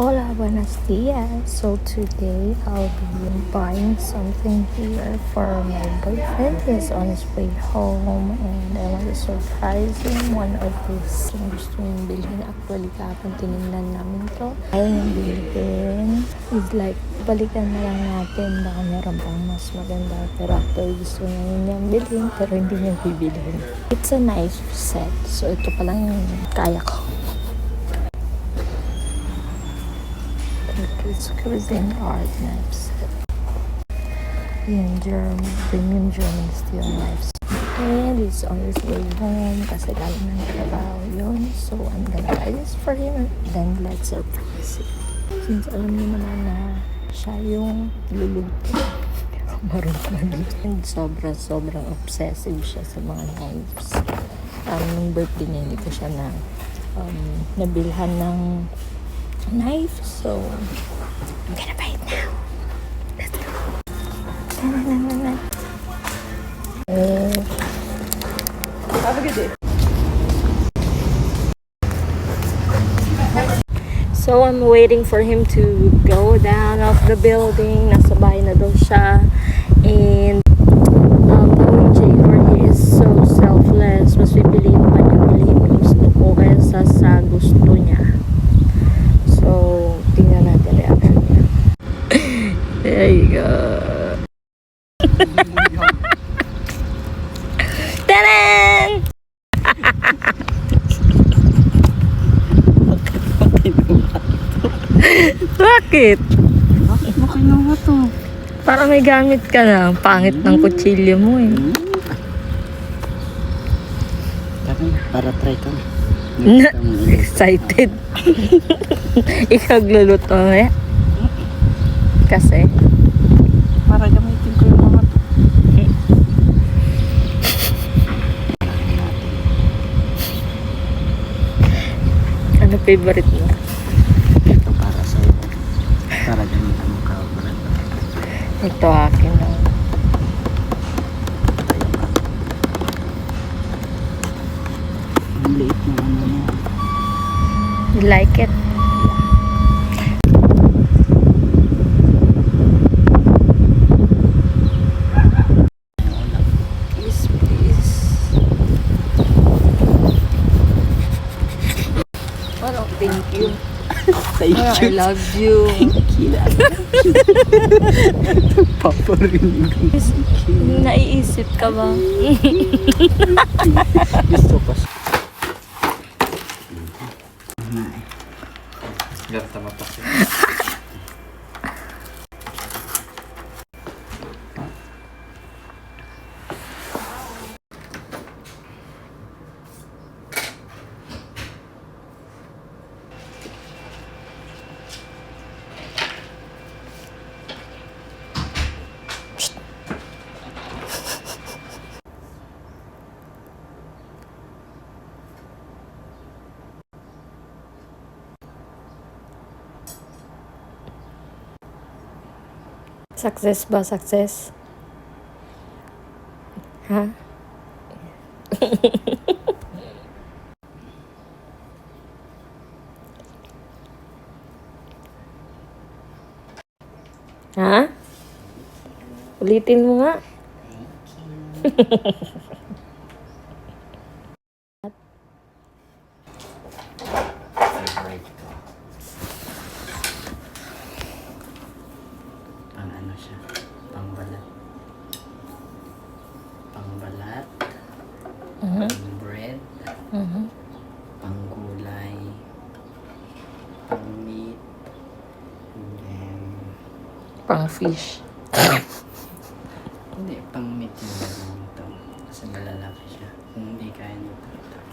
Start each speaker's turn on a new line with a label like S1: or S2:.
S1: Hola, buenos dias. So today I'll be buying something here for my boyfriend. He's on his way home and I want to surprise him. One of his gusto niyang bilhin. Actually, kapag tinignan namin to, ayaw niyang bilhin. He's like, balikan na lang natin. Baka meron pang mas maganda. Pero actually gusto niya niyang bilhin pero hindi niya bibilhin. It's a knife set. So ito pa lang yung kaya ko. It's cuisine art knives. Yung premium German steel knives. And it's on his way home kasi galing ng trabaho yun. So I'm gonna buy this for him and then let's surprise him. Since alam niyo naman na siya yung luluto. Marunong magluto. And sobrang obsessive siya sa mga knives. Nung birthday niya, hindi ko siya nabilhan ng knife. So I'm gonna buy it now. Let's go.
S2: Have a good day.
S1: So I'm waiting for him to go down off the building. Nasa bahay na daw siya. And knowing Jacob, he is so selfless. Mas pipiliin pa niya bilhin yung gusto ko kaysa sa gusto niya. So tingnan natin reaction niya. There you go. Taran! Bakit?
S2: Bakit mo kinuha to?
S1: Para may gamit ka na. Pangit ng kutsilyo mo eh.
S2: Para try ka.
S1: Excited. Ikaw gluluto eh. Kasi
S2: Para gamitin ko yung mga to.
S1: ano favorite mo?
S2: Ito para sa'yo. Para gamitin mo ka.
S1: Ito akin na.
S2: Ang liit ng ano niya.
S1: You like it? Please. Parang thank you.
S2: Thank
S1: Parang I
S2: you.
S1: love you.
S2: Thank you. Paparinig ko.
S1: Naiisip ka ba?
S2: Gusto ko siya. Gata mapasok.
S1: Success ba? Success? Ha? Ha? Ulitin mo nga.
S2: Pang ano siya? Pangbalat. Pangbalat. Pang bread. Panggulay. Pang meat. And then,
S1: Pang fish.
S2: hindi, pang meat yung gagawin ito. Kasi malalaki siya. Kung hindi kaya nito ito.